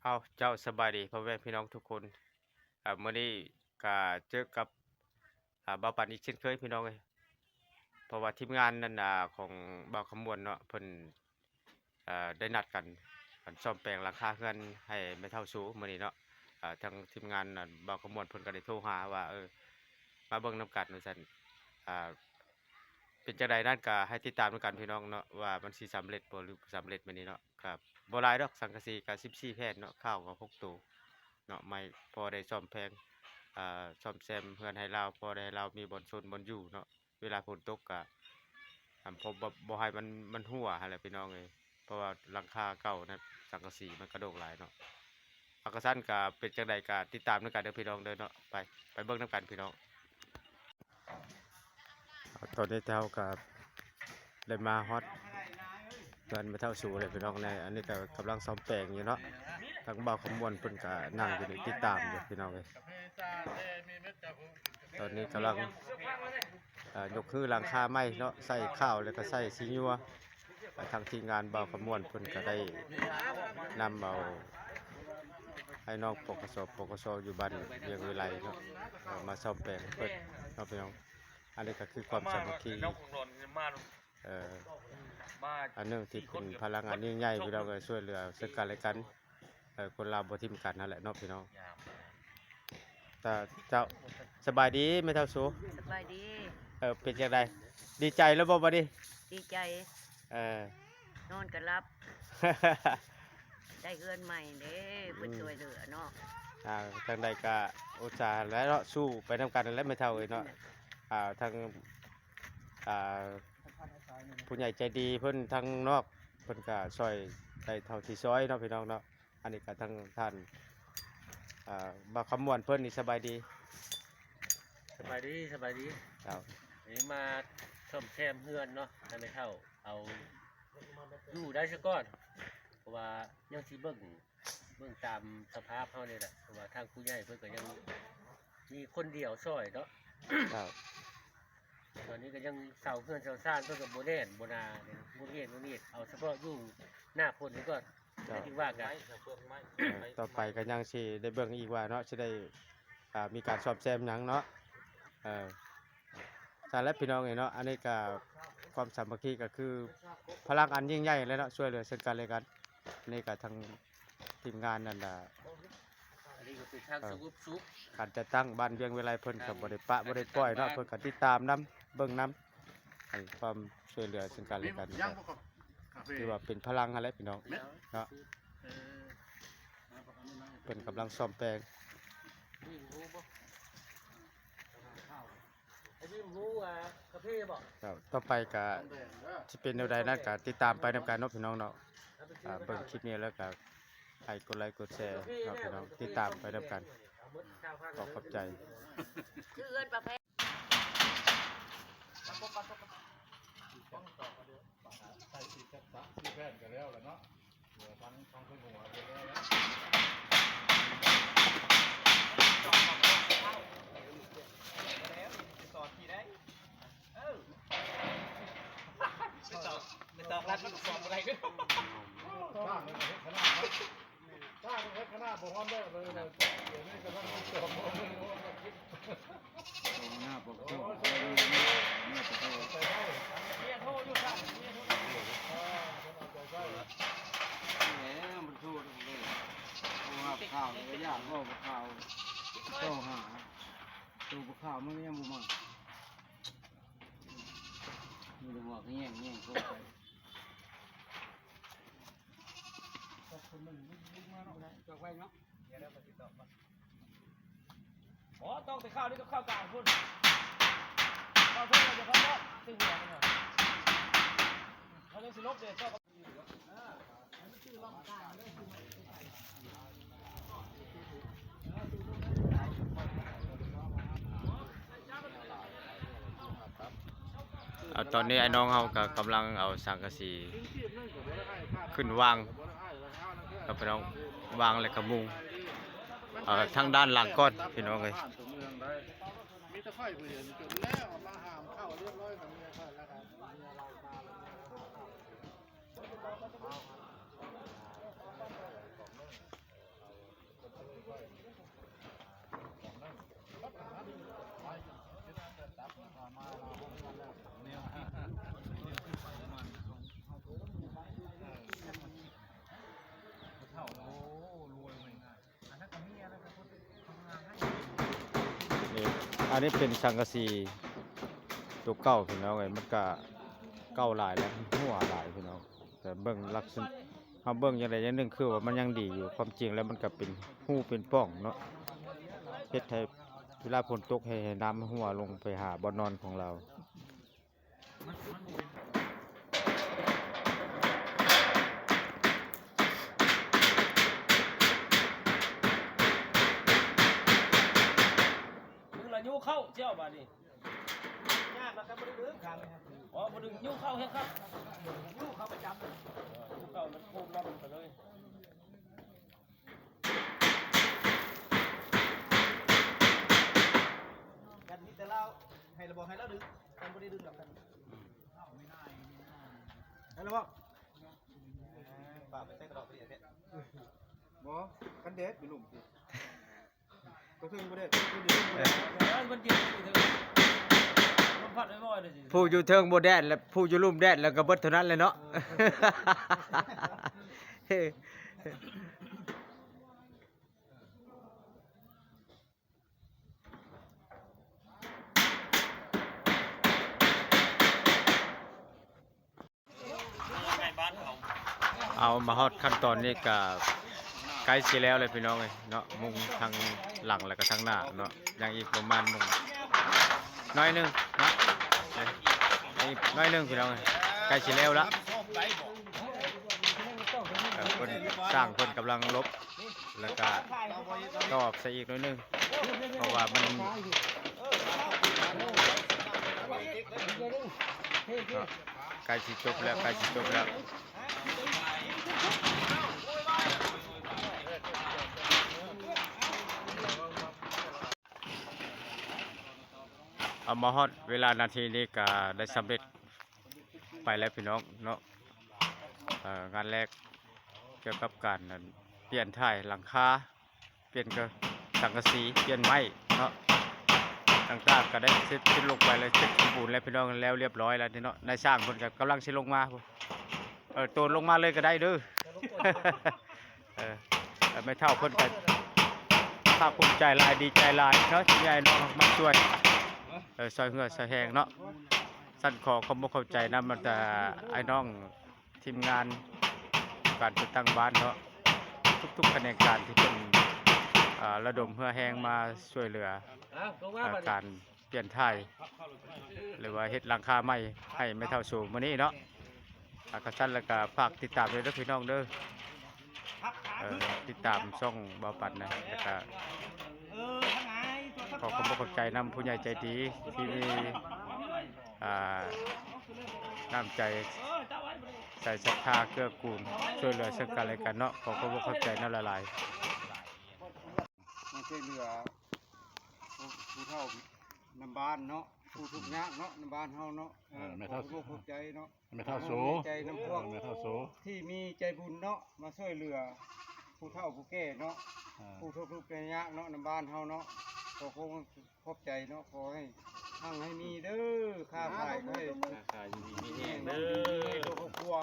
เอาเจ้าสบายดีพ่อแม่พี่น้องทุกคนมื้อนี้ก็เจอกับบ่าวปันอีกเช่นเคยพี่น้องเอ้ยเพราะว่าทีมงานนั่นของบ่าวคำมวณเนาะเพิ่นได้นัดกันซ่อมแปลงหลังคาเรือนให้แม่เฒ่าสูมื้อนี้เนาะทางทีมงานนั่นบ่าวคำมวณเพิ่นก็ได้โทรหาว่ามาเบิ่งนำกันว่าซั่นอ่าเป็นจังไดนั่นก็ให้ติดตามนำกันพี่น้องเนาะว่ามันสิสำเร็จบ่หรือบ่สำเร็จมื้อนี้เนาะครับบ่หลายดอกสังกะสีก็14แผ่นเนาะข้าวก็6ตัว เนาะไม่พอได้ซ่อมแพงซ่อมแซมเฮือนให้เราพอได้ให้เรามีบ่อนชนบ่อนอยู่เนาะเวลาฝนตกก็ผมบ่ให้มันรั่วหั้นแหละพี่น้องเอ้ยเพราะว่าหลังคาเก่านั้นสังกะสีมันกระโดกหลายเนาะเอากระซั้นก็เป็นจังใดก็ติดตามนำกันเด้อพี่น้องเด้อเนาะไปเบิ่งนำกันพี่น้องตอนนี้เฮาก็ได้มาฮอดเฮือนแม่เฒ่าสู่เลยพี่น้องในอันนี้ก็กำลังซ่อมแปลงอยู่เนาะทางบ่าวขมวนเพิ่นก็นั่งอยู่นี่ติดตามอยู่พี่น้องเอ้ยตอนนี้กำลังยกคือหลังคาไม้เนาะใส่ข้าวแล้วก็ใส่สีญัวทางทีมงานบ่าวขมวนเพิ่นก็ได้นำเอาให้น้องปกสอยู่บ้านเวียงวิไลเนาะมาซ่อมแปลงเพิ่นเนาะพี่น้องอันนี้ก็คือความสามัคคีอันหนึงที่เป็นพลังงานยิ่งใหญ่พี่น้องก็ช่วยเหลือซึ่งกันและกันคนลาวบ่ทิ่มกันนั่นแหละเนาะพี่น้องแต่เจ้าสบายดีแม่เฒ่าสูสบายดีเป็นจังไดดีใจแล้วบ่บัดนี้ดีใจเออน อนก็รับ ได้เงินใหม่เด้เพิ่นช่วยเหลือเนาะจังใดก็อุตส่าห์และเนาะสู้ไปนำกันนั่นแหละแม่เฒ่าเอ้ยเนาะทางอ่าผู้ใหญ่ใจดีเพิ่นทางนอกเพิ่นก็ช่วยได้เท่าที่ช่วยเนาะพี่น้องเนาะอันนี้ก็ทางท่านบ่าวคำม่วนเพิ่นนี่สบายดีสบายดีครับนี่มาซ่อมแซมเฮือนเนาะให้ไม่เท่าเอาอยู่ได้ซะก่อนเพราะว่ายังสิเบิ่งตามสภาพเฮานี่แหละเพราะว่าทางผู้ใหญ่เพิ่นก็ยังมีคนเดียวช่วยเนาะครับตอนนี้ก็ยังเสาเฮือนเสาซ่านเพิ่นก็บ่แน่นบ่นาบ่เฮ็ดบ่นี่เอาเฉพาะอยู่หน้าฝนนี่ก่อนแล้วถึงว่ากันต่อไปก็ยังสิได้เบิ่งอีกว่าเนาะสิได้มีการซ่อมแซมหยังเนาะสารและพี่น้องเนาะอันนี้ก็ความสามัคคีก็คือพลังอันยิ่งใหญ่เลยเนาะช่วยเหลือซึ่งกันและกันนี่ก็ทางทีมงานนั่นอันนี้ก็เป็นทางสุขการจัดตั้งบ้านเวียงวิไลเพิ่นก็บ่ได้ปะบ่ได้ปล่อยเนาะเพิ่นก็ติดตามนำเบิ่งนำให้ความช่วยเหลือซึ่งกันและกันถือว่าเป็นพลังหั่นแหละพี่น้องเนาะเพิ่นกำลังซ่อมแปลงต่อไปก็สิเป็นแนวใดนั้นก็ติดตามไปนำกันเนาะพี่น้องเนาะเบิ่งคลิปนี้แล้วก็ให้กดไลค์กดแชร์เนาะพี่น้องติดตามไปนำกันขอบใจคือเงินประเภทใส่สีจัดจ้ะที่แพนกันแล้วเนาะเหลือทั้งขึ้นหัวไปแล้วต่อที่ได้ไม่ตอกรัดมันสอบอะไรก็บ้างขนาดบ้างขนาดบ่ฮ้อนได้เลยเดี๋ยวนี้ก็ต้องสอบหน้าปกติเนี่ยโทษอยู่ครับเนี่ยโทษมันโทษเลยข่าวเลยยากก็ข่าวต้องหาตัวข่าวมันยังบุมั่งมีตัวบอกเงี้ยโทษไปอ๋อต้องไปข้าวนี่ต้องข้าวกลางพุ่นข้าวพุ่นเราจะข้าวรอดตึงหัวมันเหรอเขาจะสิลบเด็ดก็ตอนนี้ไอ้น้องเขาก็กำลังเอาสังกะสีขึ้นวางกับพี่น้องวางแล้วก็มุงทางด้านหลังก้อนพี่น้องเลยมีตะไคร้เปลี่ยนจนแล้วมาหามเข้าเรียบร้อยกับเมียค่อยแล้วกัน นนี้เป็นสังกะสีตัวเก่าพี่น้องเอ้ยมันก็เก่าหลายแล้วหัวหลายพี่น้องแต่เบิ่งลักษณะเฮาเบิ่งอย่างใดอย่างหนึ่งคือว่ามันยังดีอยู่ความจริงแล้วมันก็เป็นหูเป็นป้องเนาะเฮ็ดให้เวลาฝนตกให้น้ำหัวลงไปหาบ่อนนอนของเรา มึงละยูเข้าเจ้าบาดนี้ ยากแล้วครับบ่ได้ลืมครับ อ๋อบ่ดึงยูเข้าเฮ็ดครับ ลูกเขาประจำ ยูเข้ามันโค้งล่ำไปเลย กันมีแต่เราให้เราบอกให้เราดึงกันบ่ได้ดึงดอกกันให้เราบอกฝากไปใส่กระดอกเสียเนี่ยบ่กันเด็ดอยู่หลุมสิก็ถึงบ่ได้ก็ดีบ่ได้ แล้วมันยืนอยู่เถอะมันพัดไว้บ่อยเลยสิ ผู้อยู่เทิงบ่แดดและผู้อยู่ลุ่มแดดแล้วก็เบิดเท่านั้นเลยเนาะ เอามาฮอดขั้นตอนนี้ก็ใกล้สิแล้วเลยพี่น้องเอ้ยเนาะมุงทางหลังแล้วก็ทางหน้าเนาะยังอีกประมาณมุงน้อยหนึงเนาะอีกน้อยหนึงพี่น้องเอ้ยใกล้สิแล้วละเพิ่นสร้างเพิ่นกำลังลบแล้วก็ตอบใส่อีกน้อยหนึงเพราะว่ามันเนาะใกล้สิจบแล้วใกล้สิจบแล้ว เอามาฮอดเวลานาทีนี้ก็ได้สำเร็จไปแล้วพี่น้องเนาะงานแรกเกี่ยวกับการนั้นเปลี่ยนถ่ายหลังคาเปลี่ยนก็สังกะสีเปลี่ยนไม้เนาะต่างๆก็ได้เสร็จสิ้นลงไปเลยเสร็จสมบูรณ์แล้วพี่น้องแล้วเรียบร้อยแล้วนี่เนาะนายสร้างคนก็กำลังสิลงมาตัวลงมาเลยก็ได้เด้อ ไม่เท่าเพิ่นกันภาคภูมิใจหลายดีใจหลายเนาะที่ใหญ่เนาะมาช่วยซอยเหือซอยแหงเนาะสั้นขอความบ่เข้าใจนะมันแต่ไอ้น้องทีมงานการติดตั้งบ้านเนาะทุกๆแผนกการที่เป็นระดมเหือแหงมาช่วยเหลือการเปลี่ยนถ่ายหรือว่าเฮ็ดหลังคาใหม่ให้ไม่เท่าสูงมื้อนี้เนาะก็สั้นแล้วก็ฝากติดตามด้วยเด้อพี่น้องเด้อติดตามช่องเบาปัดนะแล้วก็ขอความขอบใจนำผู้ใหญ่ใจดีที่มีน้ำใจใส่ศรัทธาเกื้อกูลช่วยเหลือซึ่งกันและกันเนาะขอความขอบใจน้ำละลาย มาช่วยเหลือผู้เฒ่านำบ้านเนาะผู้ทุกข์ยากเนาะนำบ้านเฮาเนาะไม่เท่า ขอขอบใจเนาะ ไม่เท่าโส มีใจน้ำพวก ไม่เท่าโส ที่มีใจบุญเนาะมาช่วยเหลือผู้เฒ่าผู้แก่เนาะผู้ทุกข์ยากเนาะนำบ้านเฮาเนาะขอขอบใจเนาะขอให้ทั้งให้มีเด้อค่าขายให้ ขายดีมีแห้ง เด้ เด้ อ อ ครอบครัว